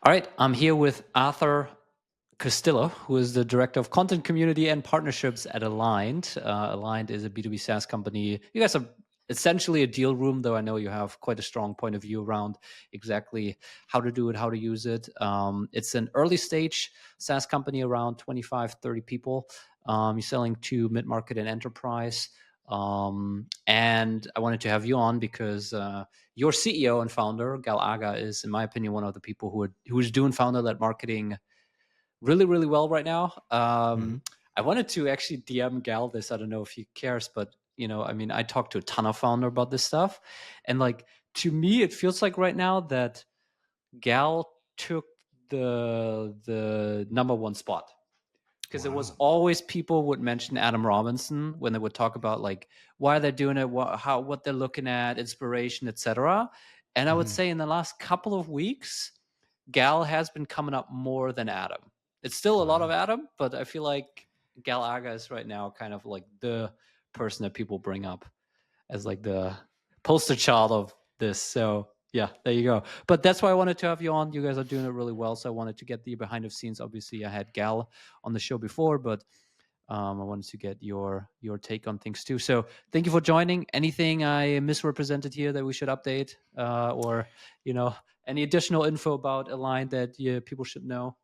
All right, I'm here with Arthur Castillo, who is the Director of Content Community and Partnerships at Aligned. Aligned is a B2B SaaS company. You guys are essentially a deal room, though I know you have quite a strong point of view around exactly how to do it, how to use it. It's an early stage SaaS company, around 25, 30 people. You're selling to mid-market and enterprise. And I wanted to have you on because your CEO and founder, Gal Aga, is, in my opinion, one of the people who's doing founder-led marketing really, really well right now. Mhm. I wanted to actually DM Gal this. I don't know if he cares, but I mean, I talked to a ton of founder about this stuff, and like to me, it feels like right now that Gal took the number one spot because it was Wow. always people would mention Adam Robinson when they would talk about like why they're doing it, what they're looking at, inspiration, etc. And I would Mhm. say in the last couple of weeks, Gal has been coming up more than Adam. It's still a lot of Wow. Adam, but I feel like Gal Aga is right now kind of like the person that people bring up as like the poster child of this. So yeah, there you go. But that's why I wanted to have you on. You guys are doing it really well. So I wanted to get the behind the scenes. Obviously, I had Gal on the show before, but I wanted to get your take on things too. So thank you for joining. Anything I misrepresented here that we should update, or any additional info about Align that people should know?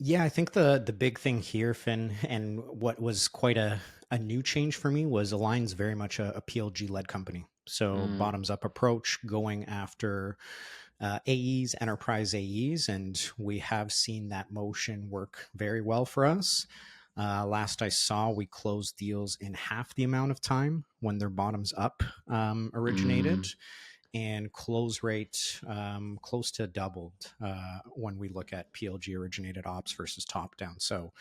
Yeah, I think the big thing here, Finn, and what was quite a new change for me was Align's very much a PLG led company. So Mm, bottoms up approach, going after AEs, enterprise AEs, and we have seen that motion work very well for us. Last I saw, we closed deals in half the amount of time when their bottoms up originated, mm, and close rate close to doubled when we look at PLG originated ops versus top down. So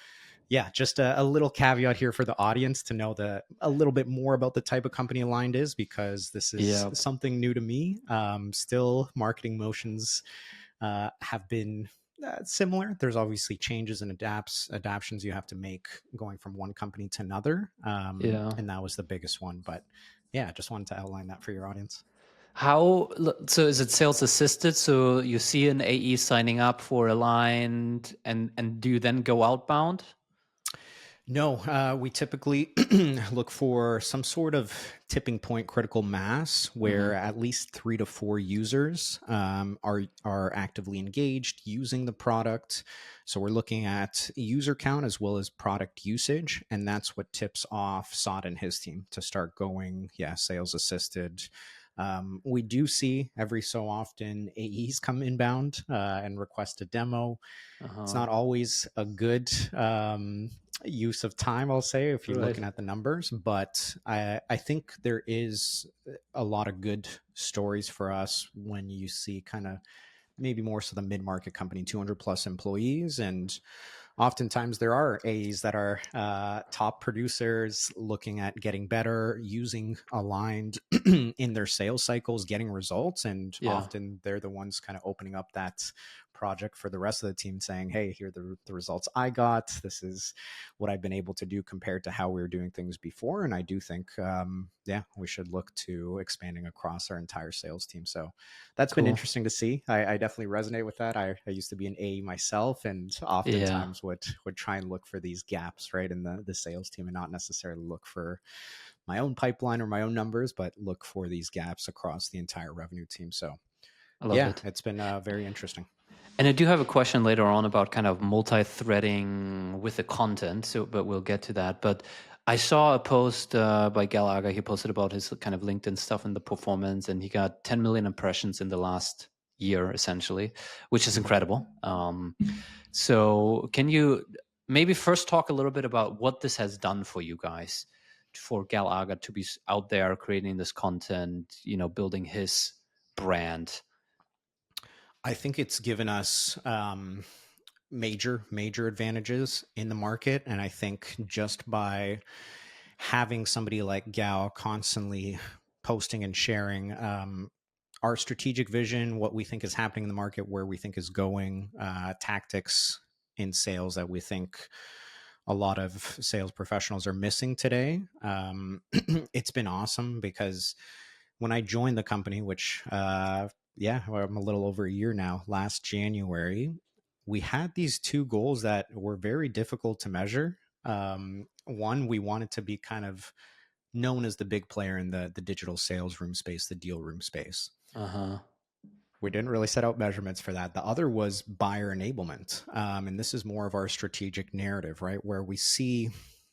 yeah, just a little caveat here for the audience to know a little bit more about the type of company Aligned is, because this is yeah. something new to me. Still, marketing motions have been similar. There's obviously changes and adaptions you have to make going from one company to another, Yeah. and that was the biggest one. But yeah, just wanted to outline that for your audience. So is it sales assisted? So you see an AE signing up for Aligned, and do you then go outbound? No, we typically look for some sort of tipping point critical mass Mm-hmm. where at least 3 to 4 users are actively engaged using the product. So we're looking at user count as well as product usage, and that's what tips off Sod and his team to start going, yeah, sales assisted. We do see every so often AEs come inbound and request a demo. It's Uh-huh. not always a good use of time, I'll say, if you're Right. looking at the numbers. But I think there is a lot of good stories for us when you see kind of maybe more so the mid-market company, 200 plus employees, and oftentimes there are A's that are top producers looking at getting better, using Aligned in their sales cycles, getting results, and Yeah. often they're the ones kind of opening up that project for the rest of the team, saying, hey, here are the results I got. This is what I've been able to do compared to how we were doing things before. And I do think yeah, we should look to expanding across our entire sales team. So that's been Cool. interesting to see. I definitely resonate with that. I used to be an AE myself, and Yeah. oftentimes would try and look for these gaps right in the sales team, and not necessarily look for my own pipeline or my own numbers, but look for these gaps across the entire revenue team. So I love yeah, it. it's been very interesting. And I do have a question later on about kind of multi-threading with the content. So, but we'll get to that. But I saw a post by Galaga. He posted about his kind of LinkedIn stuff and the performance, and he got 10 million impressions in the last year, essentially, which is Mhm. incredible. So, can you maybe first talk a little bit about what this has done for you guys, for Galaga to be out there creating this content, building his brand? I think it's given us major advantages in the market, and I think just by having somebody like Gal constantly posting and sharing our strategic vision, what we think is happening in the market, where we think is going, tactics in sales that we think a lot of sales professionals are missing today. It's been awesome because when I joined the company, which yeah, well, I'm a little over a year now. Last January, we had these two goals that were very difficult to measure. One, we wanted to be kind of known as the big player in the digital sales room space, the deal room space. Uh-huh. We didn't really set out measurements for that. The other was buyer enablement. And this is more of our strategic narrative, right? Where we see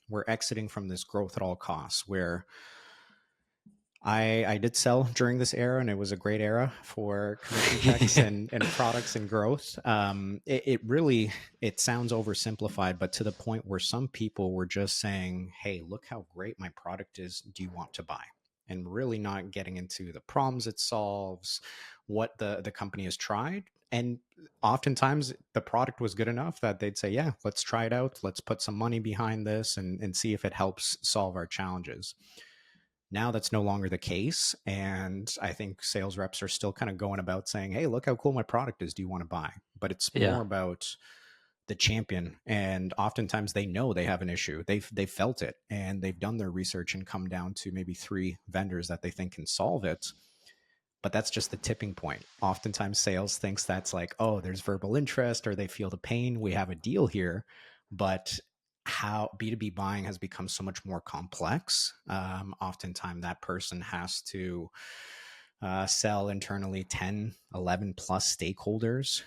we're exiting from this growth at all costs, where I did sell during this era, and it was a great era for commission checks and products and growth. It really, it sounds oversimplified, but to the point where some people were just saying, "Hey, look how great my product is. Do you want to buy?" And really not getting into the problems it solves, what the company has tried. And oftentimes the product was good enough that they'd say, "Yeah, let's try it out. Let's put some money behind this and see if it helps solve our challenges." Now that's no longer the case. And I think sales reps are still kind of going about saying, "Hey, look how cool my product is. Do you want to buy?" But it's Yeah. more about the champion. And oftentimes they know they have an issue. They've felt it and they've done their research and come down to maybe 3 vendors that they think can solve it. But that's just the tipping point. Oftentimes sales thinks that's like, oh, there's verbal interest or they feel the pain. We have a deal here. But how B2B buying has become so much more complex. Oftentimes that person has to sell internally 10, 11 plus stakeholders,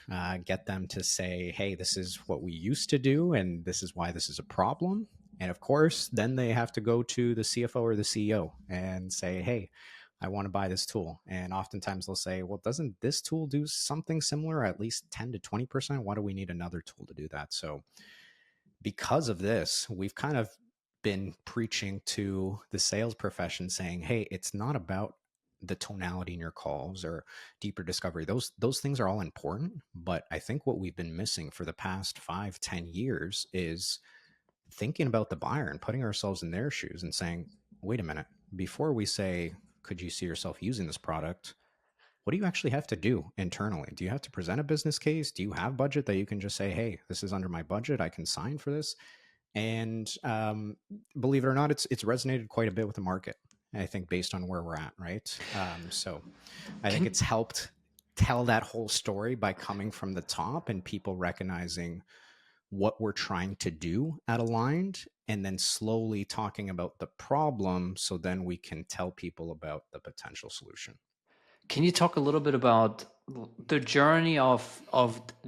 get them to say, "Hey, this is what we used to do, and this is why this is a problem." And of course, then they have to go to the CFO or the CEO and say, "Hey, I want to buy this tool." And oftentimes they'll say, "Well, doesn't this tool do something similar, at least 10 to 20%? Why do we need another tool to do that?" So because of this, we've kind of been preaching to the sales profession saying, "Hey, it's not about the tonality in your calls or deeper discovery. Those things are all important. But I think what we've been missing for the past 5, 10 years is thinking about the buyer and putting ourselves in their shoes and saying, wait a minute, before we say, could you see yourself using this product? What do you actually have to do internally? Do you have to present a business case? Do you have budget that you can just say, hey, this is under my budget. I can sign for this? And believe it or not, it's resonated quite a bit with the market. I think based on where we're at, right? So I think Can it's helped tell that whole story by coming from the top and people recognizing what we're trying to do at Aligned and then slowly talking about the problem so then we can tell people about the potential solution. Can you talk a little bit about the journey of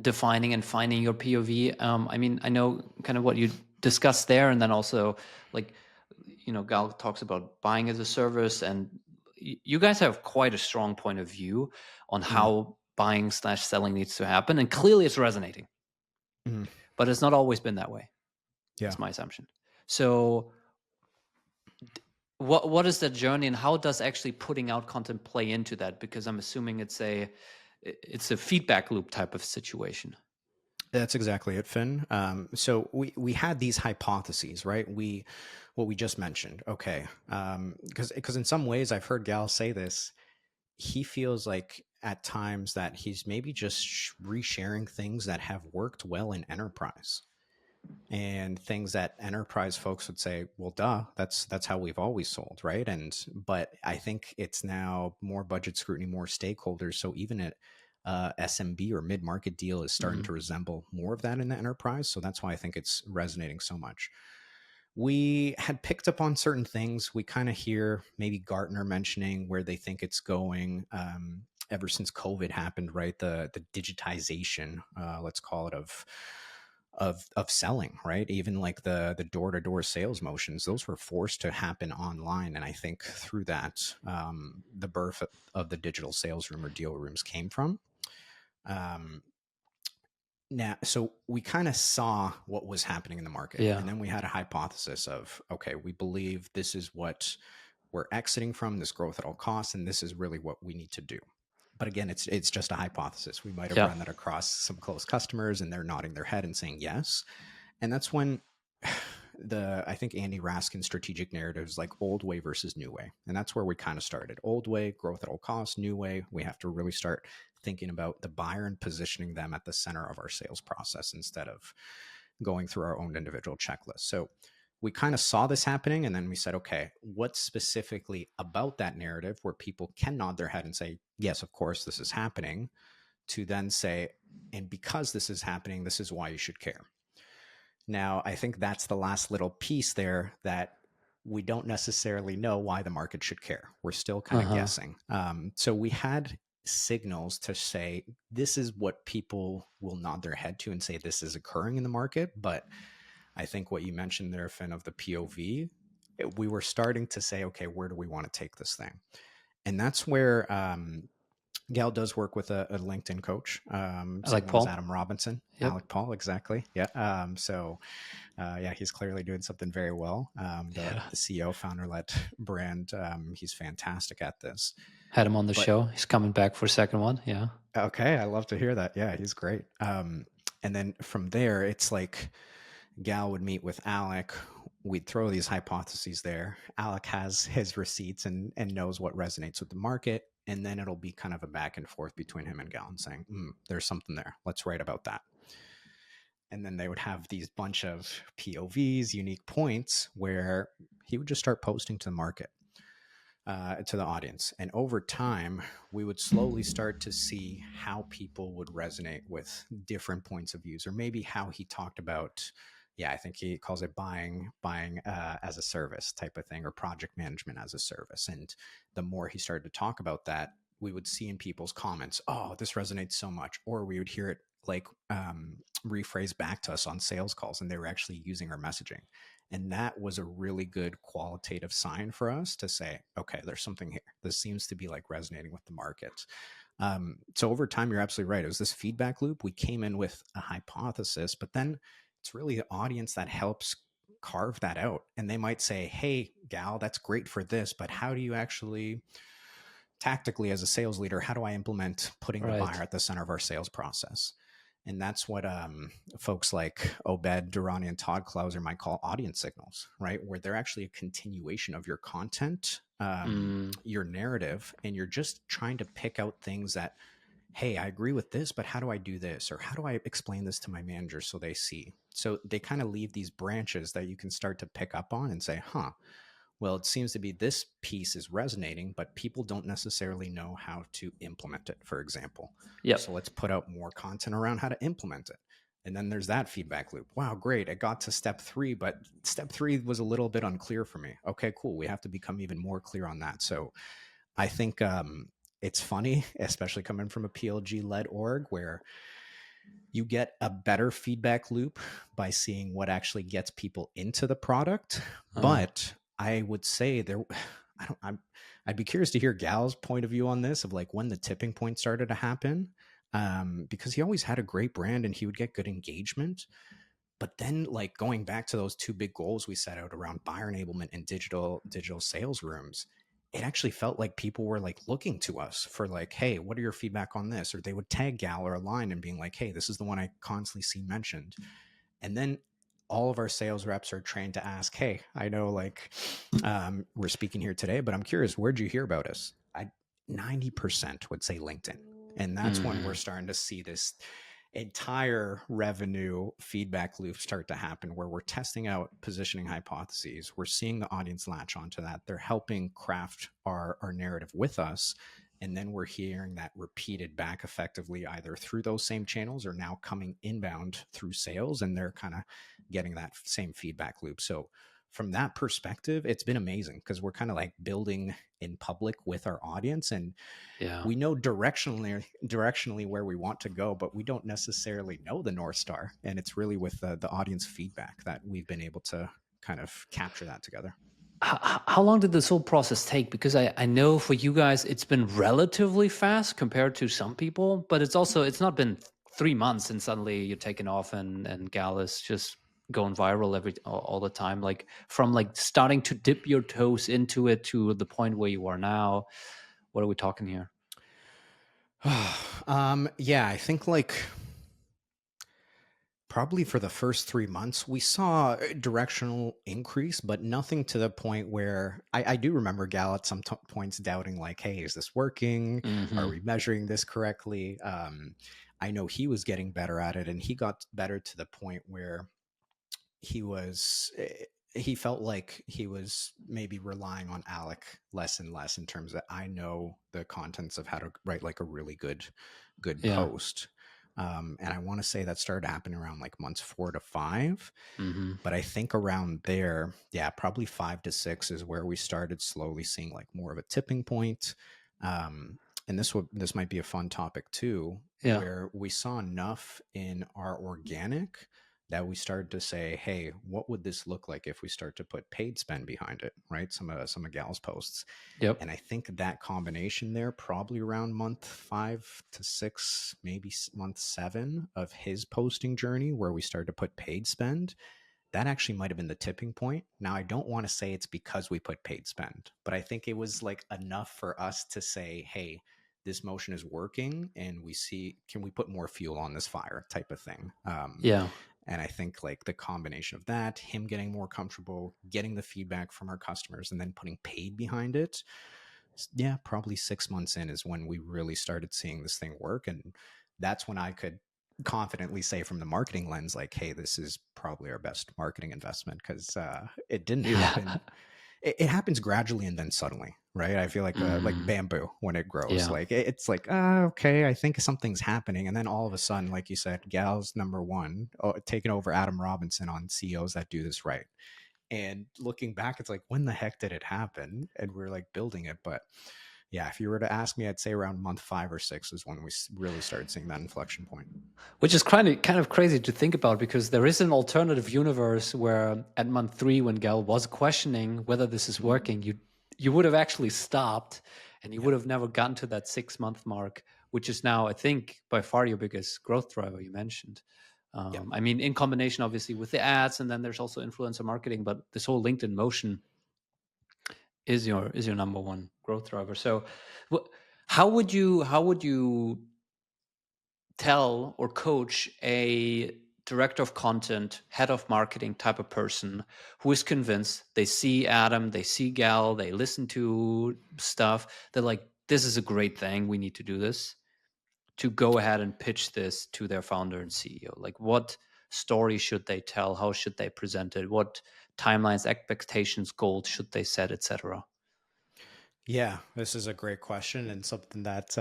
defining and finding your POV? I mean, I know kind of what you discussed there, and then also like Gal talks about buying as a service, and you guys have quite a strong point of view on Mm, how buying/selling needs to happen, and clearly it's resonating, mm, but it's not always been that way. yeah. That's my assumption. So what is that journey, and how does actually putting out content play into that? Because I'm assuming it's a feedback loop type of situation. That's exactly it, Finn. So we had these hypotheses, right? What we just mentioned. Okay, because in some ways I've heard Gal say this. He feels like at times that he's maybe just resharing things that have worked well in enterprise and things that enterprise folks would say, well, duh, that's how we've always sold, right? And but I think it's now more budget scrutiny, more stakeholders. So even at SMB or mid market deal is starting Mhm. to resemble more of that in the enterprise. So that's why I think it's resonating so much. We had picked up on certain things. We kind of hear maybe Gartner mentioning where they think it's going. Ever since COVID happened, right? The digitization, let's call it, of selling, right? Even like the door to door sales motions, those were forced to happen online, and I think through that, the birth of the digital sales room or deal rooms came from. Um, Now, so we kind of saw what was happening in the market, Yeah. and then we had a hypothesis of, okay, we believe this is what we're exiting from, this growth at all costs, and this is really what we need to do. But again, it's just a hypothesis. We might have Yeah. run that across some close customers, and they're nodding their head and saying yes. And that's when I think Andy Raskin's strategic narrative is like old way versus new way. And that's where we kind of started. Old way, growth at all costs. New way, we have to really start thinking about the buyer and positioning them at the center of our sales process instead of going through our own individual checklist. So we kind of saw this happening, and then we said, okay, what specifically about that narrative where people can nod their head and say, yes, of course, this is happening, to then say, and because this is happening, this is why you should care. Now, I think that's the last little piece there that we don't necessarily know why the market should care. We're still kind of Uh-huh. guessing. So we had signals to say this is what people will nod their head to and say this is occurring in the market. But I think what you mentioned there, Finn, of the POV, we were starting to say, okay, where do we want to take this thing? And that's where Gal does work with a LinkedIn coach. I Same like one as Paul. Adam Robinson, Yep. Alec Paul, exactly. Yeah. Yeah, he's clearly doing something very well. Yeah. The CEO, founder-led brand, he's fantastic at this. Had him on the But show. He's coming back for a second one. Yeah. okay, I love to hear that. Yeah, he's great. And then from there, it's like Gal would meet with Alec. We'd throw these hypotheses there. Alec has his receipts and knows what resonates with the market. And then it'll be kind of a back and forth between him and Gal and saying, there's something there. Let's write about that. And then they would have these bunch of POVs, unique points where he would just start posting to the market, to the audience. And over time, we would slowly start to see how people would resonate with different points of views, or maybe how he talked about, yeah, I think he calls it buying as a service type of thing, or project management as a service. And the more he started to talk about that, we would see in people's comments, oh, this resonates so much. Or we would hear it like rephrased back to us on sales calls, and they were actually using our messaging. And that was a really good qualitative sign for us to say, okay, there's something here. This seems to be like resonating with the market. So over time, you're absolutely right. It was this feedback loop. We came in with a hypothesis, but then it's really the audience that helps carve that out. And they might say, hey, Gal, that's great for this, but how do you actually tactically, as a sales leader, how do I implement putting the Right. buyer at the center of our sales process? And that's what folks like Obed, Durrani, and Todd Clouser might call audience signals, right? Where they're actually a continuation of your content, Mm. your narrative, and you're just trying to pick out things that, hey, I agree with this, but how do I do this? Or how do I explain this to my manager so they see? So they kind of leave these branches that you can start to pick up on and say, huh, well, it seems to be this piece is resonating, but people don't necessarily know how to implement it, for example. Yep. So let's put out more content around how to implement it. And then there's that feedback loop. Wow, great. I got to step 3, but step 3 was a little bit unclear for me. Okay, cool. We have to become even more clear on that. So I think it's funny, especially coming from a PLG led org, where you get a better feedback loop by seeing what actually gets people into the product. Uh, But I would say there, I don't, I'd be curious to hear Gal's point of view on this, of like when the tipping point started to happen, because he always had a great brand and he would get good engagement. But then, like, going back to those two big goals we set out around buyer enablement and digital sales rooms, it actually felt like people were like looking to us for like, hey, what are your feedback on this? Or they would tag Gal or Align and being like, hey, this is the one I constantly see mentioned. And then all of our sales reps are trained to ask, hey, I know like we're speaking here today, but I'm curious, where'd you hear about us? 90% would say LinkedIn. And that's when we're mm. starting to see this entire revenue feedback loop start to happen, where we're testing out positioning hypotheses. We're seeing the audience latch onto that. They're helping craft our narrative with us. And then we're hearing that repeated back effectively, either through those same channels or now coming inbound through sales. And they're kind of getting that same feedback loop. So from that perspective, it's been amazing because we're kind of like building in public with our audience, and Yeah. we know directionally where we want to go, but we don't necessarily know the North Star. And it's really with the audience feedback that we've been able to kind of capture that together. How long did this whole process take? Because I know for you guys, it's been relatively fast compared to some people, but it's not been 3 months and suddenly you're taking off and Gal is just going viral all the time. Like from like starting to dip your toes into it to the point where you are now. What are we talking here? Yeah, I think like probably for the first 3 months, we saw a directional increase, but nothing to the point where I do remember Gal at some points doubting, like, hey, is this working? Are Hmm. we measuring this correctly? I know he was getting better at it, and he got better to the point where he was he felt like he was maybe relying on Alec less and less in terms of I know the contents of how to write like a really good Yeah. post. And I want to say that started happening around like months 4 to 5. Hmm. But I think around there, yeah, probably 5 to 6 is where we started slowly seeing like more of a tipping point. Um, and this might be a fun topic too, Yeah. where we saw enough in our organic that we started to say, hey, what would this look like if we start to put paid spend behind it, right? Some of Gal's posts. Yep. And I think that combination there, probably around month 5 to 6, maybe month 7 of his posting journey, where we started to put paid spend, that actually might have been the tipping point. Now, I don't want to say it's because we put paid spend, but I think it was like enough for us to say, hey, this motion is working and we see, can we put more fuel on this fire type of thing. Yeah. And I think like the combination of that, him getting more comfortable, getting the feedback from our customers, and then putting paid behind it, yeah, probably 6 months in is when we really started seeing this thing work. And that's when I could confidently say from the marketing lens, like, hey, this is probably our best marketing investment, because it didn't Yeah. happen. It happens gradually and then suddenly, right? I feel like Mm. bamboo when it grows. Yeah. Like it's like, okay, I think something's happening, and then all of a sudden, like you said, Gal's number one, taking over Adam Robinson on CEOs that do this right. And looking back, it's like, when the heck did it happen? And we're like building it. But yeah, if you were to ask me, I'd say around month 5 or 6 is when we really started seeing that inflection point. Which is kind of crazy to think about, because there is an alternative universe where at month 3, when Gal was questioning whether this is working, you would have actually stopped, and you Yep. would have never gotten to that 6 month mark, which is now, I think, by far your biggest growth driver you mentioned. Yep. I mean, in combination, obviously, with the ads, and then there's also influencer marketing, but this whole LinkedIn motion is your number one growth driver. So, how would you tell or coach a director of content, head of marketing type of person who is convinced, they see Adam, they see Gal, they listen to stuff, they're like, this is a great thing, we need to do this, to go ahead and pitch this to their founder and CEO? Like, what story should they tell? How should they present it? What timelines, expectations, goals should they set, etc.? Yeah, this is a great question, and something that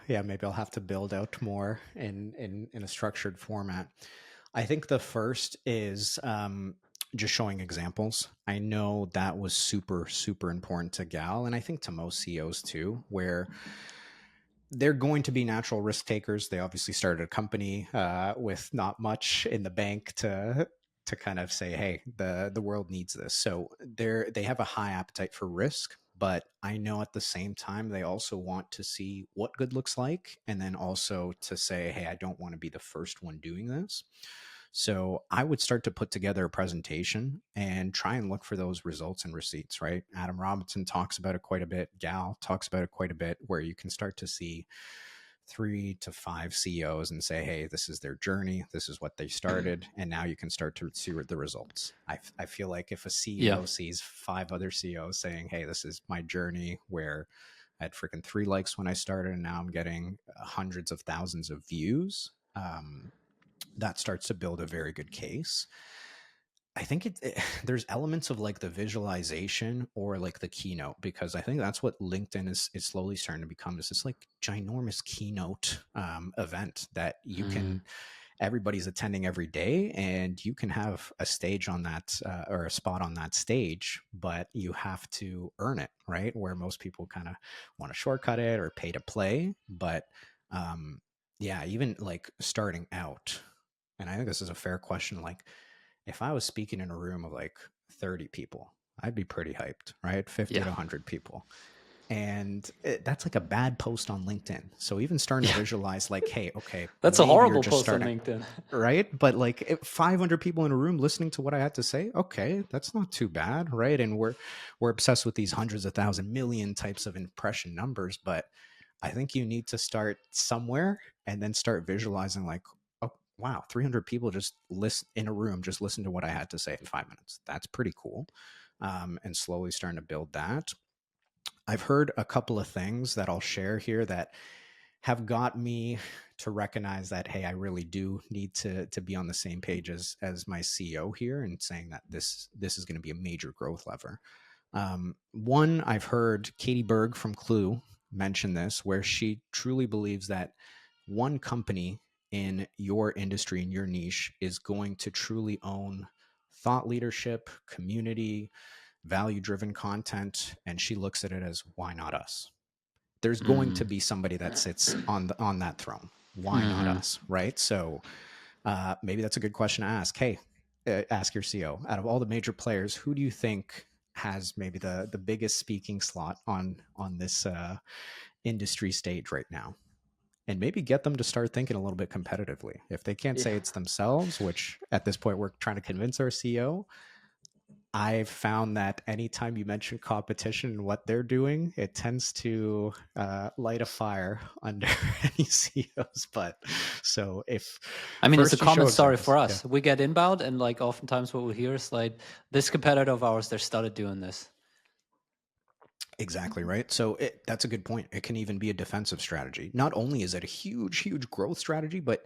yeah, maybe I'll have to build out more in a structured format. I think the first is just showing examples. I know that was super important to Gal, and I think to most CEOs too, where they're going to be natural risk takers. They obviously started a company with not much in the bank to kind of say, hey, the world needs this. So they have a high appetite for risk, but I know at the same time they also want to see what good looks like, and then also to say, hey, I don't want to be the first one doing this. So I would start to put together a presentation and try and look for those results and receipts, right? Adam Robinson talks about it quite a bit. Gal talks about it quite a bit, where you can start to see 3 to 5 CEOs and say, hey, this is their journey. This is what they started. And now you can start to see the results. I feel like if a Yeah. CEO sees 5 other CEOs saying, hey, this is my journey, where I had freaking 3 likes when I started, and now I'm getting hundreds of thousands of views. That starts to build a very good case. I think there's elements of like the visualization or like the keynote, because I think that's what LinkedIn is slowly starting to become, is this like ginormous keynote event that you Mm. can, everybody's attending every day, and you can have a stage on that or a spot on that stage, but you have to earn it, right? Where most people kind of want to shortcut it or pay to play. But yeah, even like starting out, and I think this is a fair question, like if I was speaking in a room of like 30 people, I'd be pretty hyped, right? 50 Yeah. to 100 people. And that's like a bad post on LinkedIn. So even starting to Yeah. visualize like, hey, okay, That's a maybe you're horrible just post on starting, LinkedIn. right? But like 500 people in a room listening to what I had to say, okay, that's not too bad, right? And we're obsessed with these hundreds of thousand million types of impression numbers, but I think you need to start somewhere and then start visualizing like, oh wow, 300 people just listen in a room, just listen to what I had to say in 5 minutes. That's pretty cool. And slowly starting to build that. I've heard a couple of things that I'll share here that have got me to recognize that, hey, I really do need to be on the same page as my CEO here, and saying that this is going to be a major growth lever. One, I've heard Katie Berg from Clue mention this, where she truly believes that one company in your industry, in your niche, is going to truly own thought leadership, community, value driven content. And she looks at it as, why not us? There's going to Mm. be somebody that sits on that throne. Why not Hmm. us? Right. So maybe that's a good question to ask. Hey, ask your CEO, out of all the major players, who do you think has maybe the biggest speaking slot on this industry stage right now? And maybe get them to start thinking a little bit competitively. If they can't say Yeah. it's themselves, which at this point we're trying to convince our CEO, I've found that anytime you mention competition and what they're doing, it tends to light a fire under any CEO's butt. So if I mean, it's a first you common show story for examples, yeah, us. We get inbound, and like oftentimes what we hear is like, this competitor of ours, they started doing this. exactly right. So that's a good point. It can even be a defensive strategy. Not only is it a huge growth strategy, but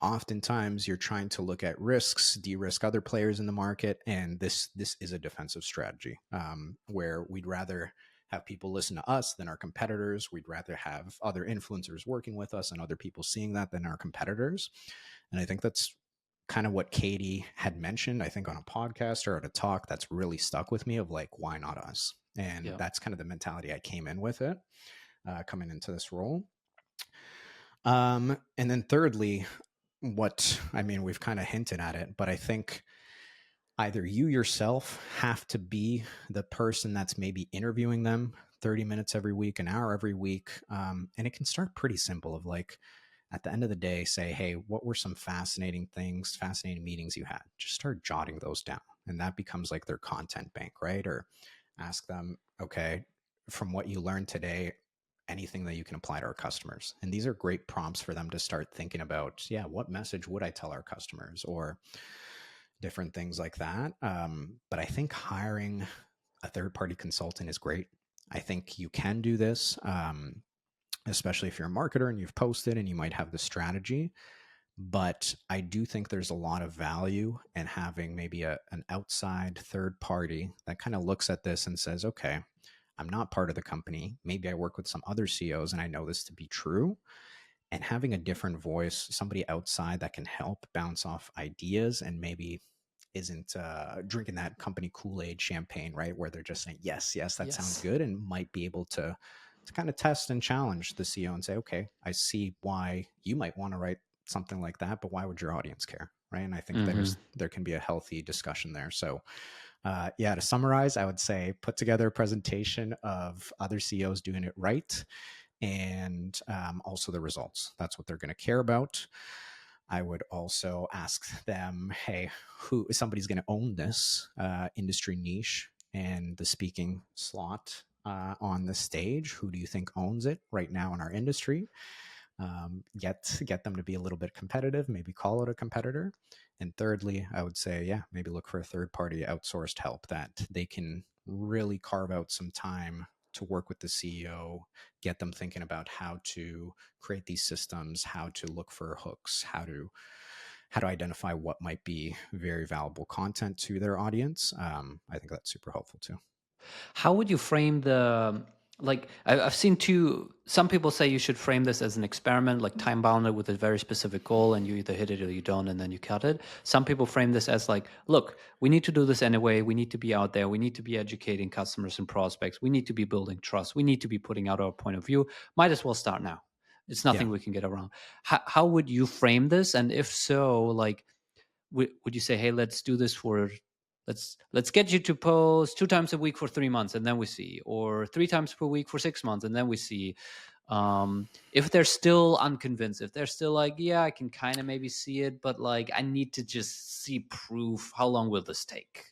oftentimes you're trying to look at risks, de-risk other players in the market, and this is a defensive strategy, where we'd rather have people listen to us than our competitors. We'd rather have other influencers working with us and other people seeing that than our competitors. And I think that's kind of what Katie had mentioned, I think on a podcast or at a talk, that's really stuck with me, of like, why not us? And Yeah. that's kind of the mentality I came in with it, coming into this role. And then thirdly, what I mean, we've kind of hinted at it, but I think either you yourself have to be the person that's maybe interviewing them 30 minutes every week, an hour every week. And it can start pretty simple, of like, at the end of the day, say, hey, what were some fascinating things, fascinating meetings you had? Just start jotting those down. And that becomes like their content bank, right? Or ask them, okay, from what you learned today, anything that you can apply to our customers. And these are great prompts for them to start thinking about, yeah, what message would I tell our customers, or different things like that. But I think hiring a third party consultant is great. I think you can do this, especially if you're a marketer and you've posted and you might have the strategy. But I do think there's a lot of value in having maybe an outside third party that kind of looks at this and says, okay, I'm not part of the company. Maybe I work with some other CEOs and I know this to be true. And having a different voice, somebody outside that can help bounce off ideas and maybe isn't drinking that company Kool-Aid champagne, right? Where they're just saying, yes, that sounds Yes. good, and might be able to kind of test and challenge the CEO and say, okay, I see why you might want to write something like that, but why would your audience care? Right. And I think Hmm. there can be a healthy discussion there. So yeah, to summarize, I would say put together a presentation of other CEOs doing it right, and also the results. That's what they're going to care about. I would also ask them, hey, who somebody's going to own this industry niche and the speaking slot on the stage? Who do you think owns it right now in our industry? Get them to be a little bit competitive, maybe call it a competitor. And thirdly, I would say, yeah, maybe look for a third party outsourced help that they can really carve out some time to work with the CEO, get them thinking about how to create these systems, how to look for hooks, how to identify what might be very valuable content to their audience. I think that's super helpful too. How would you frame the like? I've seen two. Some people say you should frame this as an experiment, like time bounded with a very specific goal, and you either hit it or you don't, and then you cut it. Some people frame this as like, look, we need to do this anyway. We need to be out there. We need to be educating customers and prospects. We need to be building trust. We need to be putting out our point of view. Might as well start now. It's Yeah. nothing we can get around. How would you frame this? And if so, like, would you say, hey, let's do this for let's get you to post 2 times a week for 3 months and then we see, or 3 times per week for 6 months and then we see. If they're still unconvinced, if they're still like, yeah, I can kind of maybe see it, but like I need to just see proof, how long will this take?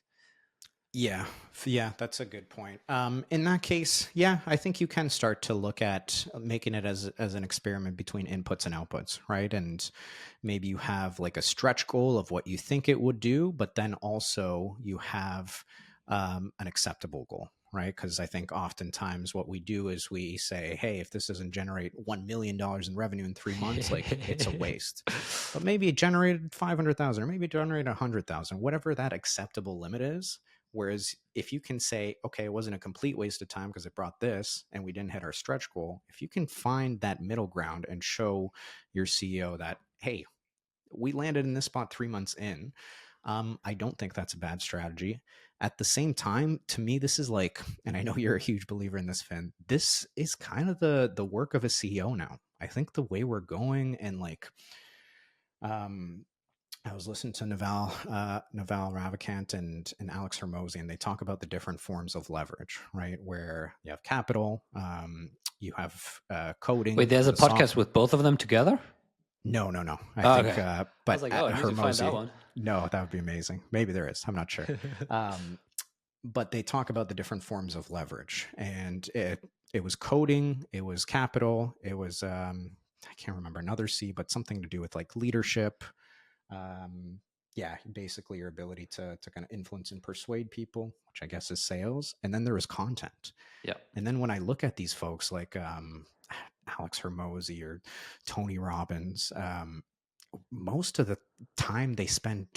Yeah, yeah, that's a good point. In that case, yeah, I think you can start to look at making it as an experiment between inputs and outputs, right? And maybe you have like a stretch goal of what you think it would do, but then also you have an acceptable goal, right? Because I think oftentimes what we do is we say, hey, if this doesn't generate $1 million in revenue in 3 months, like it's a waste. But maybe it generated 500,000 or maybe it generated 100,000, whatever that acceptable limit is. Whereas if you can say, okay, it wasn't a complete waste of time because it brought this and we didn't hit our stretch goal, if you can find that middle ground and show your CEO that, hey, we landed in this spot 3 months in, I don't think that's a bad strategy. At the same time, to me, this is like, and I know you're a huge believer in this, Finn. This is kind of the work of a CEO now. I think the way we're going and like, I was listening to Naval Ravikant and Alex Hermosi, and they talk about the different forms of leverage, right? Where you have capital, you have coding Wait, there's for a the soft. podcast with both of them together? No, no, no. I Oh, think, okay. I was but like, oh, I need to find that Hermosi, one. no, that would be amazing. Maybe there is. I'm not sure. Um, but they talk about the different forms of leverage, and it was coding, it was capital, it was I can't remember another C, but something to do with like leadership. Um, yeah, basically your ability to kind of influence and persuade people, which I guess is sales, and then there is content. Yeah. And then when I look at these folks like Alex Hermosi or Tony Robbins, most of the time they spend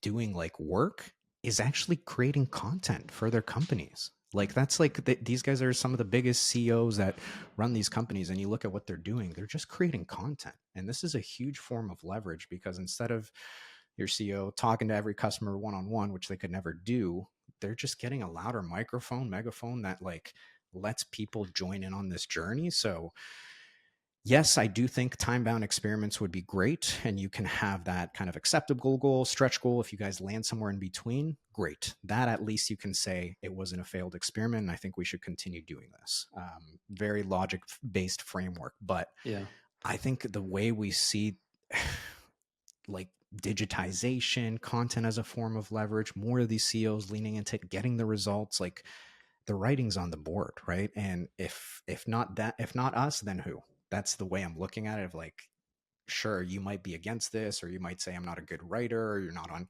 doing like work is actually creating content for their companies. Like that's like these guys are some of the biggest CEOs that run these companies, and you look at what they're doing, they're just creating content. And this is a huge form of leverage because instead of your CEO talking to every customer one on one, which they could never do, they're just getting a louder microphone, megaphone that like lets people join in on this journey. So yes, I do think time bound experiments would be great. And you can have that kind of acceptable goal, stretch goal. If you guys land somewhere in between, great. That at least you can say it wasn't a failed experiment. And I think we should continue doing this. Very logic based framework. But Yeah. I think the way we see like digitization, content as a form of leverage, more of these CEOs leaning into getting the results, like the writing's on the board, right? And if not that, if not us, then who? That's the way I'm looking at it. Of like, sure, you might be against this, or you might say I'm not a good writer, or you're not on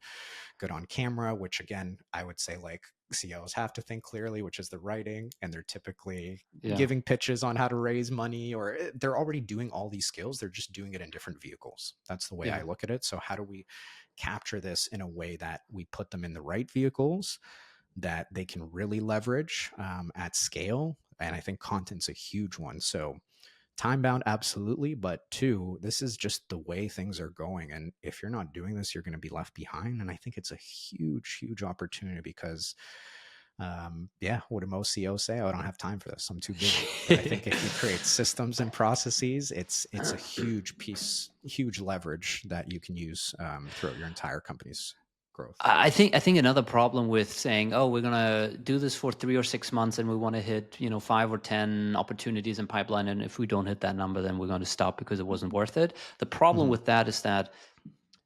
good on camera. Which again, I would say like CEOs have to think clearly, which is the writing, and they're typically Yeah. giving pitches on how to raise money, or they're already doing all these skills. They're just doing it in different vehicles. That's the way Yeah. I look at it. So how do we capture this in a way that we put them in the right vehicles that they can really leverage at scale? And I think content's a huge one. So time bound, absolutely. But two, this is just the way things are going. And if you're not doing this, you're going to be left behind. And I think it's a huge, huge opportunity because, yeah, what do most CEOs say? Oh, I don't have time for this. I'm too busy. But I think if you create systems and processes, it's a huge piece, huge leverage that you can use throughout your entire company's growth. I think another problem with saying, oh, we're gonna do this for 3 or 6 months and we want to hit 5 or 10 opportunities in pipeline, and if we don't hit that number, then we're going to stop because it wasn't worth it. The problem Mm-hmm. with that is that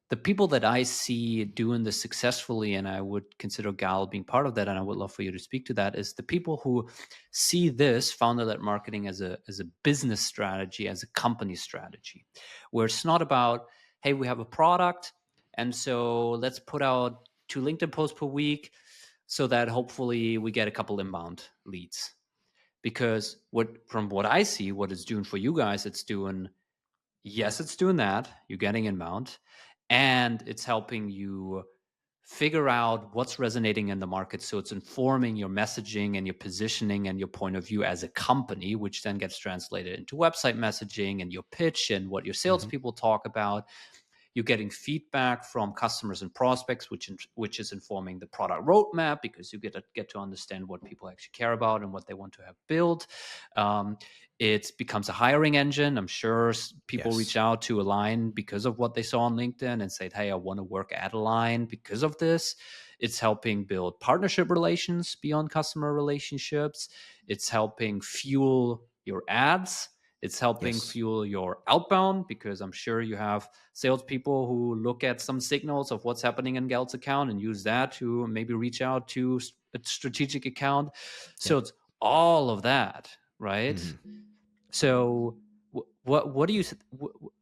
the people that I see doing this successfully, and I would consider Gal being part of that, and I would love for you to speak to that, is the people who see this founder-led marketing as a business strategy, as a company strategy, where it's not about, hey, we have a product, and so let's put out 2 LinkedIn posts per week so that hopefully we get a couple inbound leads. Because from what I see, what it's doing for you guys, it's doing that. You're getting inbound, and it's helping you figure out what's resonating in the market. So it's informing your messaging and your positioning and your point of view as a company, which then gets translated into website messaging and your pitch and what your Mm-hmm. salespeople talk about. You're getting feedback from customers and prospects, which is informing the product roadmap, because you get to understand what people actually care about and what they want to have built. It becomes a hiring engine. I'm sure people reach Yes. out to Align because of what they saw on LinkedIn and said, hey, I want to work at Align because of this. It's helping build partnership relations beyond customer relationships. It's helping fuel your ads. It's helping Yes. fuel your outbound, because I'm sure you have salespeople who look at some signals of what's happening in Gal's account and use that to maybe reach out to a strategic account. So Yep. it's all of that, right? Mm-hmm. So what do you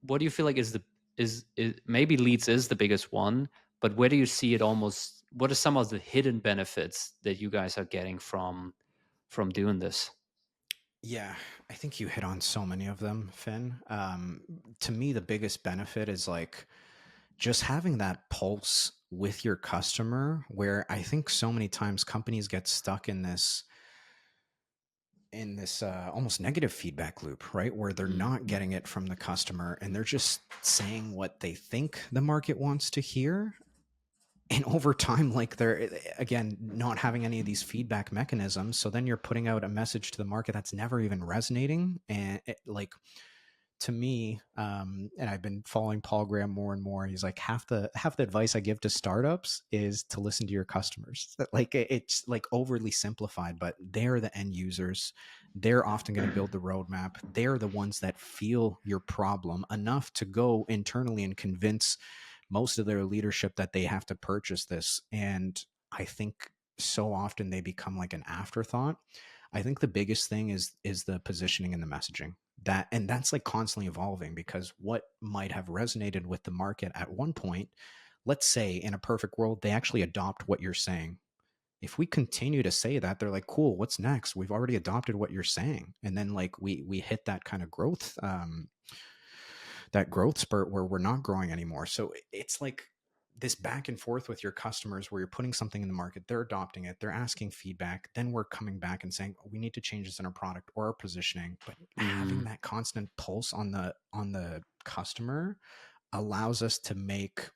what do you feel like is maybe leads is the biggest one, but where do you see it almost? What are some of the hidden benefits that you guys are getting from from doing this? Yeah, I think you hit on so many of them, Finn. To me, the biggest benefit is like just having that pulse with your customer, where I think so many times companies get stuck in this almost negative feedback loop, right? Where they're Mm. not getting it from the customer and they're just saying what they think the market wants to hear. And over time, like they're again not having any of these feedback mechanisms. So then you're putting out a message to the market that's never even resonating. And like to me, and I've been following Paul Graham more and more. He's like half the advice I give to startups is to listen to your customers. Like it's like overly simplified, but they're the end users. They're often going to build the roadmap. They're the ones that feel your problem enough to go internally and convince most of their leadership that they have to purchase this. And I think so often they become like an afterthought. I think the biggest thing is the positioning and the messaging. That's like constantly evolving, because what might have resonated with the market at one point, let's say in a perfect world, they actually adopt what you're saying. If we continue to say that, they're like, cool, what's next? We've already adopted what you're saying. And then like we hit that kind of growth, that growth spurt where we're not growing anymore. So it's like this back and forth with your customers where you're putting something in the market, they're adopting it, they're asking feedback, then we're coming back and saying, oh, we need to change this in our product or our positioning. But having Mm. that constant pulse on the customer allows us to make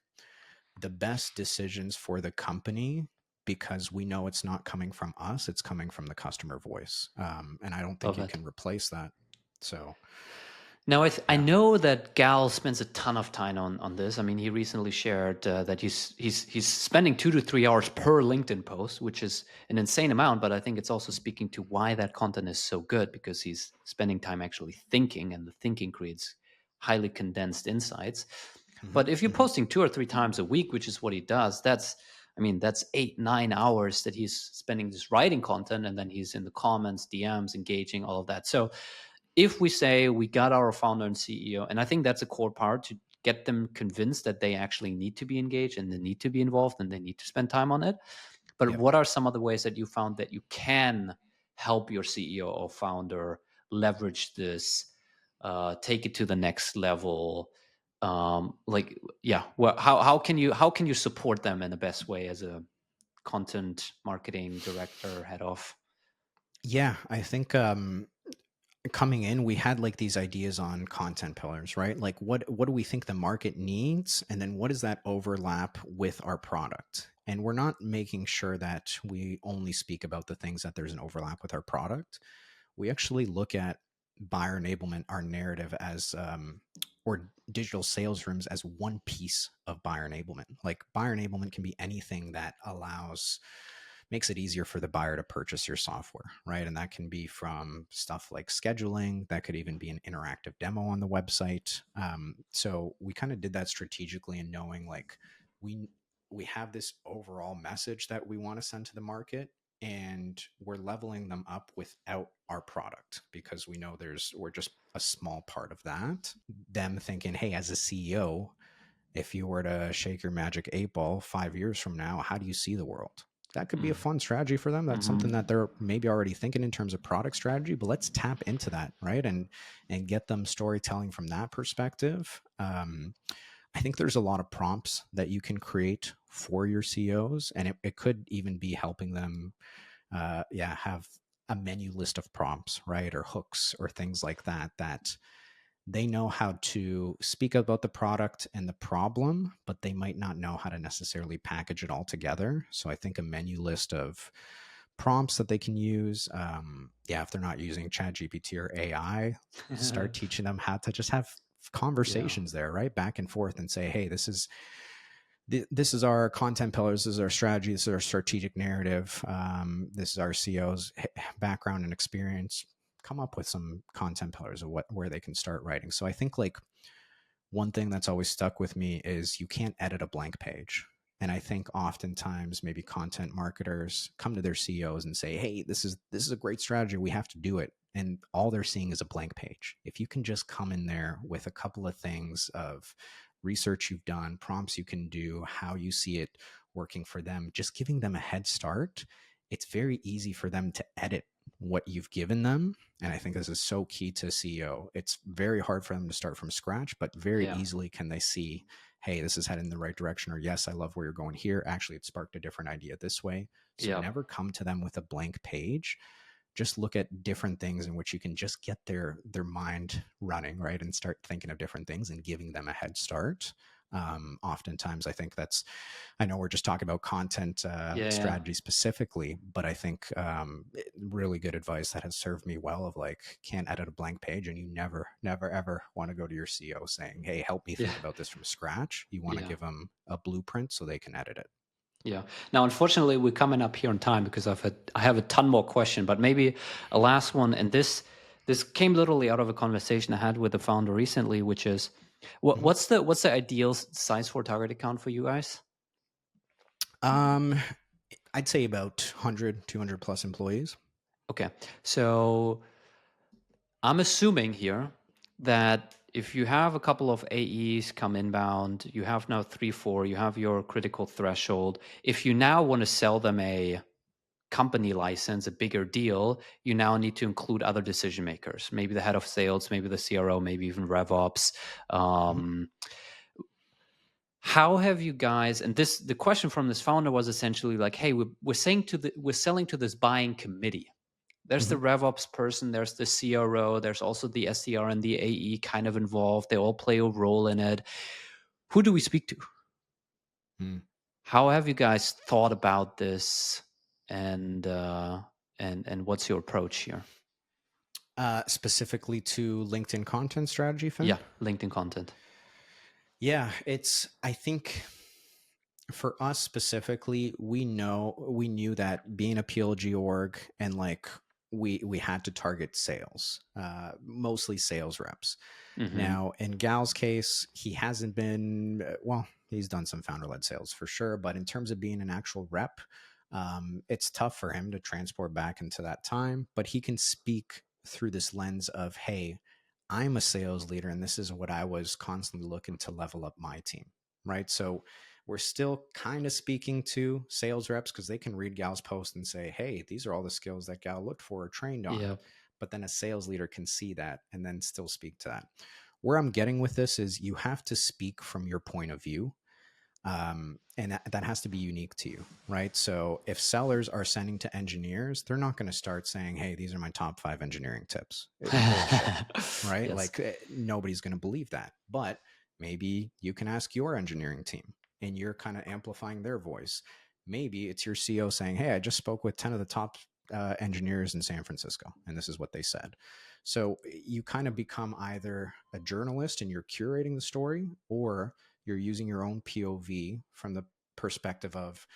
the best decisions for the company, because we know it's not coming from us, it's coming from the customer voice. And I don't think Love you it. can replace that. So Now, I yeah. know that Gal spends a ton of time on this. I mean, he recently shared that he's spending 2 to 3 hours per LinkedIn post, which is an insane amount. But I think it's also speaking to why that content is so good, because he's spending time actually thinking, and the thinking creates highly condensed insights. Hmm. But if you're Hmm. posting 2 or 3 times a week, which is what he does, I mean, that's 8, 9 hours that he's spending just writing content, and then he's in the comments, DMs, engaging, all of that. So if we say we got our founder and CEO, and I think that's a core part, to get them convinced that they actually need to be engaged and they need to be involved and they need to spend time on it. But Yep. what are some of the ways that you found that you can help your CEO or founder leverage this, take it to the next level? Like, yeah, well, how can you support them in the best way as a content marketing director, head of? Yeah, I think coming in, we had like these ideas on content pillars, right? Like what do we think the market needs, and then what does that overlap with our product? And we're not making sure that we only speak about the things that there's an overlap with our product. We actually look at buyer enablement, our narrative, as or digital sales rooms as one piece of buyer enablement. Like buyer enablement can be anything that makes it easier for the buyer to purchase your software, right? And that can be from stuff like scheduling, that could even be an interactive demo on the website. So we kind of did that strategically, and knowing like we we have this overall message that we want to send to the market, and we're leveling them up without our product, because we know we're just a small part of that. Them thinking, hey, as a CEO, if you were to shake your magic 8 ball 5 years from now, how do you see the world? That could be a fun strategy for them. That's something that Mm-hmm. they're maybe already thinking in terms of product strategy, but let's tap into that, right? And get them storytelling from that perspective. I think there's a lot of prompts that you can create for your CEOs, and it could even be helping them, have a menu list of prompts, right, or hooks or things like that, that they know how to speak about the product and the problem, but they might not know how to necessarily package it all together. So I think a menu list of prompts that they can use. If they're not using ChatGPT or AI, start teaching them how to just have Yeah. conversations there, right, back and forth, and say, hey, this is our content pillars, this is our strategy, this is our strategic narrative, this is our CEO's background and experience. Come up with some content pillars of where they can start writing. So I think like one thing that's always stuck with me is you can't edit a blank page. And I think oftentimes maybe content marketers come to their CEOs and say, hey, this is a great strategy, we have to do it. And all they're seeing is a blank page. If you can just come in there with a couple of things of research you've done, prompts you can do, how you see it working for them, just giving them a head start, it's very easy for them to edit what you've given them. And I think this is so key to CEO. It's very hard for them to start from scratch, but very Yeah. easily can they see, hey, this is heading in the right direction, or yes, I love where you're going here. Actually, it sparked a different idea this way. So Yeah. never come to them with a blank page. Just look at different things in which you can just get their mind running, right, and start thinking of different things and giving them a head start. Oftentimes, I think that's, I know we're just talking about content Yeah. strategy specifically, but I think really good advice that has served me well of like, can't edit a blank page, and you never, never, ever want to go to your CEO saying, hey, help me Yeah. think about this from scratch. You want to Yeah. give them a blueprint so they can edit it. Yeah. Now, unfortunately, we're coming up here on time because I have a ton more question, but maybe a last one. And this came literally out of a conversation I had with the founder recently, which is, Mhm. what's the ideal size for target account for you guys? Um, I'd say about 100, 200 plus employees. Okay, so I'm assuming here that if you have a couple of AEs come inbound, you have now 3, 4, you have your critical threshold. If you now want to sell them a company license, a bigger deal, you now need to include other decision makers, maybe the head of sales, maybe the CRO, maybe even RevOps. Mhm. How have you guys, and the question from this founder was essentially like, hey, we're selling to this buying committee. There's the Mhm. RevOps person, there's the CRO, there's also the SDR and the AE kind of involved. They all play a role in it. Who do we speak to? Mm. How have you guys thought about this, and what's your approach here? Specifically to LinkedIn content strategy, Finn? Yeah, LinkedIn content. Yeah, I think for us specifically, we knew that being a PLG org, and like we had to target sales, mostly sales reps. Mm-hmm. Now, in Gal's case, he hasn't been, well, he's done some founder led sales for sure, but in terms of being an actual rep, it's tough for him to transport back into that time. But he can speak through this lens of, hey, I'm a sales leader, and this is what I was constantly looking to level up my team, right? So we're still kind of speaking to sales reps because they can read Gal's post and say, hey, these are all the skills that Gal looked for or trained on. Yeah. But then a sales leader can see that and then still speak to that. Where I'm getting with this is you have to speak from your point of view. And that has to be unique to you, right? So if sellers are sending to engineers, they're not going to start saying, hey, these are my top 5 engineering tips. Bullshit, right? Yes. Like nobody's going to believe that. But maybe you can ask your engineering team and you're kind of amplifying their voice. Maybe it's your CEO saying, hey, I just spoke with 10 of the top engineers in San Francisco, and this is what they said. So you kind of become either a journalist and you're curating the story, or you're using your own POV from the perspective of,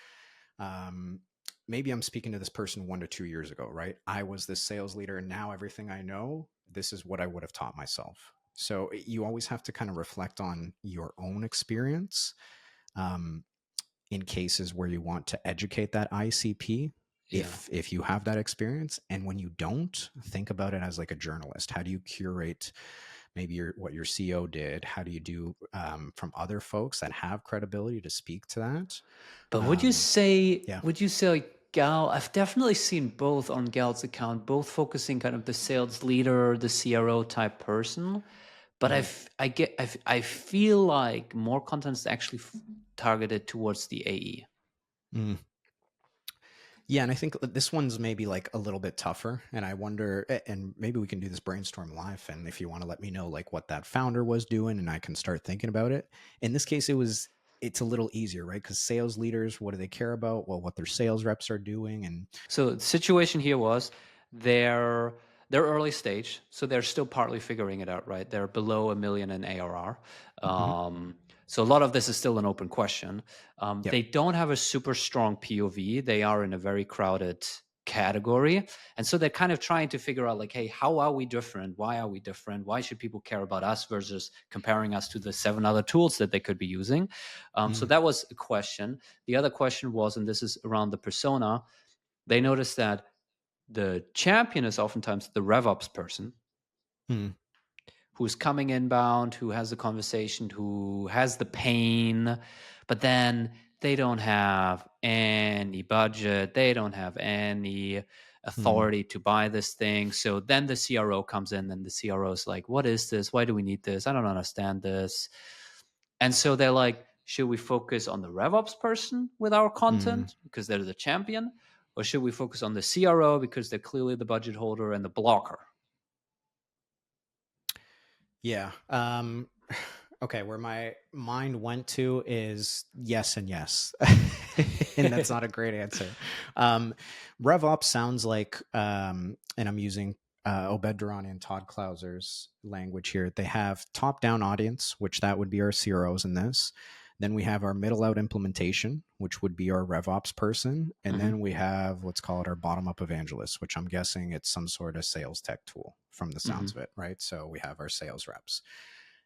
um, maybe I'm speaking to this person 1 to 2 years ago, right? I was this sales leader, and now everything I know, this is what I would have taught myself. So you always have to kind of reflect on your own experience, um, in cases where you want to educate that ICP. Yeah. If you have that experience, and when you don't, think about it as like a journalist. How do you curate maybe what your CEO did? How do you do, from other folks that have credibility to speak to that? But Um, yeah. would you say like Gal, I've definitely seen both on Gal's account, both focusing kind of the sales leader, the CRO type person. But Mhm. I feel like more content is actually targeted towards the AE. Mm. Yeah, and I think this one's maybe like a little bit tougher. And I wonder, and maybe we can do this brainstorm live. And if you want to let me know like what that founder was doing, and I can start thinking about it. In this case, it's a little easier, right? Because sales leaders, what do they care about? Well, what their sales reps are doing, and So the situation here was they're they're early stage, so they're still partly figuring it out, right? They're below 1 million in ARR. Mhm. So a lot of this is still an open question. Yep. They don't have a super strong POV. They are in a very crowded category. And so they're kind of trying to figure out like, hey, how are we different? Why are we different? Why should people care about us versus comparing us to the 7 other tools that they could be using? So Mm. that was a question. The other question was, and this is around the persona, they noticed that the champion is oftentimes the RevOps person Mm. who's coming inbound, who has the conversation, who has the pain, but then they don't have any budget, they don't have any Mm. authority to buy this thing. So then the CRO comes in, and the CRO is like, what is this? Why do we need this? I don't understand this. And so they're like, should we focus on the RevOps person with our Mm. content because they're the champion? Or should we focus on the CRO because they're clearly the budget holder and the blocker? Yeah. Okay, where my mind went to is yes and yes. And that's not a great answer. RevOps sounds like, and I'm using Obed Durrani and Todd Clauser's language here. They have top-down audience, which that would be our CROs in this. Then we have our middle-out implementation, which would be our RevOps person. And then we have, let's call it our bottom-up evangelist, which I'm guessing it's some sort of sales tech tool from the sounds of it, right? So we have our sales reps.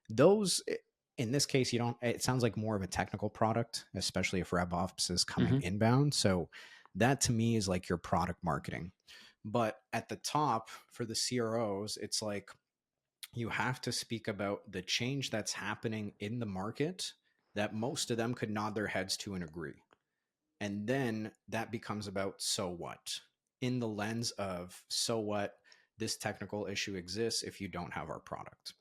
Those, in this case, you don't, it sounds like more of a technical product, especially if RevOps is coming inbound. So that to me is like your product marketing. But at the top for the CROs, it's like you have to speak about the change that's happening in the market that most of them could nod their heads to and agree. And then that becomes about so what, in the lens of so what, this technical issue exists if you don't have our product.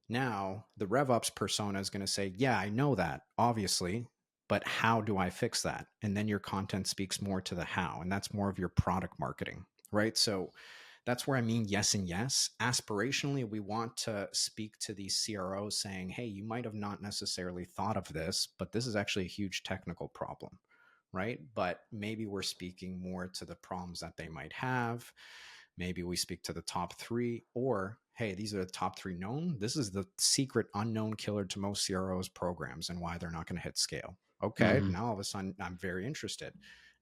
Now, the RevOps persona is going to say, yeah, I know that, obviously, but how do I fix that? And then your content speaks more to the how, and that's more of your product marketing, right? So that's where I mean yes and yes. Aspirationally, we want to speak to these CROs saying, hey, you might have not necessarily thought of this, but this is actually a huge technical problem, right? But maybe we're speaking more to the problems that they might have. Maybe we speak to the top three, or hey, these are the top three known. This is the secret unknown killer to most CROs programs and why they're not going to hit scale. Okay, now all of a sudden I'm very interested.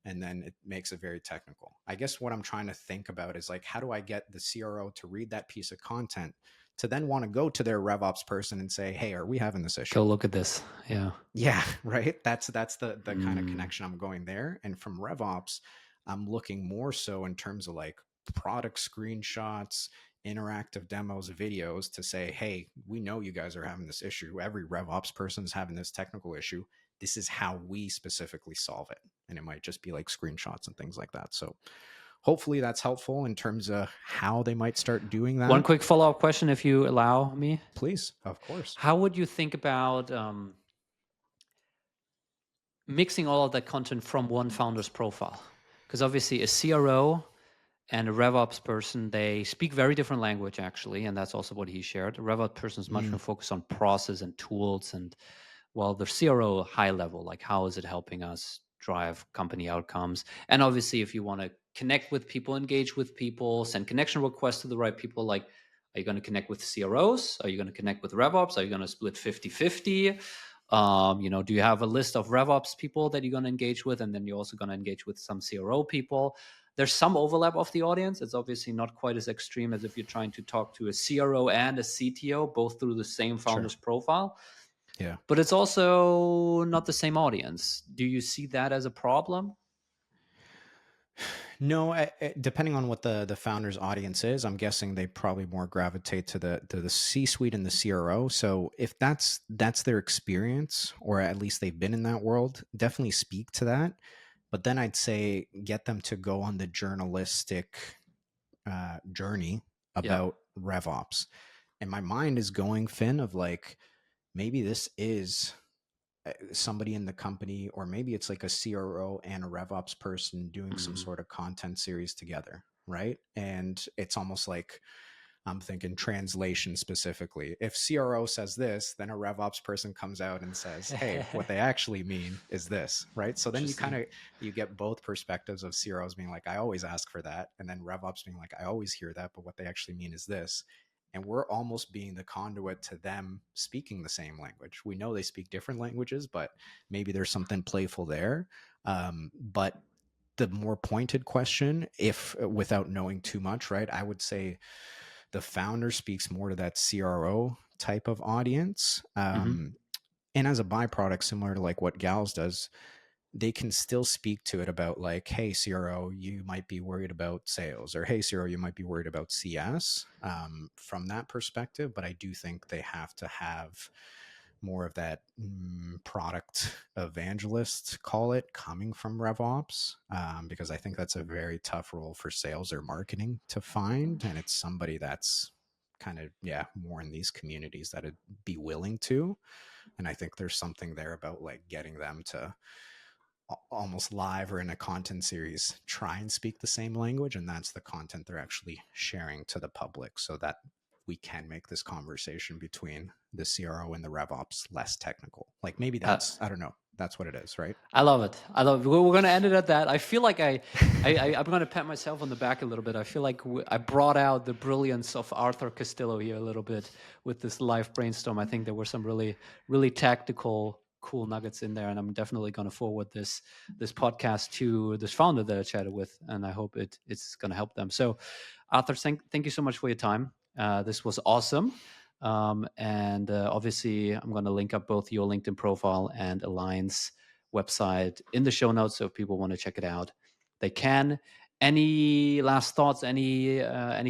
And then it makes it very technical. I guess what I'm trying to think about is like, how do I get the CRO to read that piece of content to then want to go to their RevOps person and say, hey, are we having this issue? Go look at this. Yeah. Yeah, right. That's the kind of connection I'm going there. And from RevOps, I'm looking more so in terms of like product screenshots, interactive demos, videos to say, hey, we know you guys are having this issue. Every RevOps person is having this technical issue. This is how we specifically solve it. And it might just be like screenshots and things like that. So hopefully that's helpful in terms of how they might start doing that. One quick follow-up question, if you allow me. Please, of course. How would you think about mixing all of that content from one founder's profile? Because obviously a CRO and a RevOps person, they speak very different language, actually, and that's also what he shared. A RevOps person is much more focused on process and tools, and well, the CRO high level, like how is it helping us drive company outcomes? And obviously, if you want to connect with people, engage with people, send connection requests to the right people, like, are you going to connect with CROs? Are you going to connect with RevOps? Are you going to split 50-50? Do you have a list of RevOps people that you're going to engage with? And then you're also going to engage with some CRO people. There's some overlap of the audience. It's obviously not quite as extreme as if you're trying to talk to a CRO and a CTO, both through the same founder's profile. Yeah. But it's also not the same audience. Do you see that as a problem? No, depending on what the founder's audience is, I'm guessing they probably more gravitate to the C-suite and the CRO. So if that's their experience, or at least they've been in that world, definitely speak to that. But then I'd say get them to go on the journalistic journey about RevOps. And my mind is going, Finn, of like, maybe this is somebody in the company, or maybe it's like a CRO and a RevOps person doing some sort of content series together, right? And it's almost like, I'm thinking translation specifically. If CRO says this, then a RevOps person comes out and says, hey, what they actually mean is this, right? So then you get both perspectives of CROs being like, I always ask for that. And then RevOps being like, I always hear that, but what they actually mean is this. And we're almost being the conduit to them speaking the same language. We know they speak different languages, but maybe there's something playful there. But the more pointed question, if without knowing too much, right, I would say the founder speaks more to that CRO type of audience. And as a byproduct, similar to like what Gals does, they can still speak to it about like, hey, CRO, you might be worried about sales, or hey, CRO, you might be worried about CS from that perspective. But I do think they have to have more of that product evangelist, call it, coming from RevOps, because I think that's a very tough role for sales or marketing to find. And it's somebody that's kind of, yeah, more in these communities that would be willing to. And I think there's something there about like getting them to almost live or in a content series try and speak the same language, and that's the content they're actually sharing to the public, so that we can make this conversation between the CRO and the RevOps less technical. Like maybe Uh, that's, I don't know, that's what it is, right? I love it. I love it. We're going to end it at that. I feel like I'm going to pat myself on the back a little bit. I feel like I brought out the brilliance of Arthur Castillo here a little bit with this live brainstorm. I think there were some really, really tactical, cool nuggets in there, and I'm definitely going to forward this podcast to this founder that I chatted with, and I hope it's going to help them. So, Arthur, thank you so much for your time. This was awesome. And obviously, I'm going to link up both your LinkedIn profile and Align's website in the show notes. So if people want to check it out, they can. Any last thoughts? Any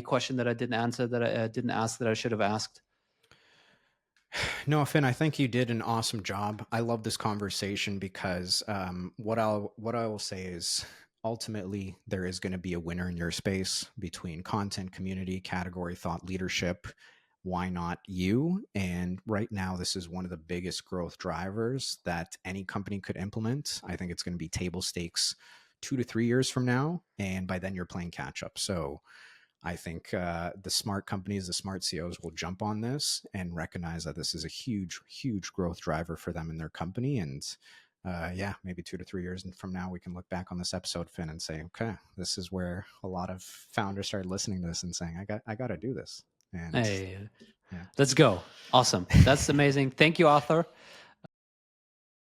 question that I didn't answer, that I didn't ask, that I should have asked? No, Finn, I think you did an awesome job. I love this conversation because what I will say is ultimately there is going to be a winner in your space between content, community, category, thought leadership. Why not you? And right now, this is one of the biggest growth drivers that any company could implement. I think it's going to be table stakes 2 to 3 years from now. And by then you're playing catch up. So I think the smart companies, the smart CEOs will jump on this and recognize that this is a huge, huge growth driver for them in their company. And yeah, maybe 2 to 3 years from now, we can look back on this episode, Finn, and say, okay, this is where a lot of founders started listening to this and saying, I got to do this. And Hey, yeah. let's go. Awesome. That's amazing. Thank you, Arthur.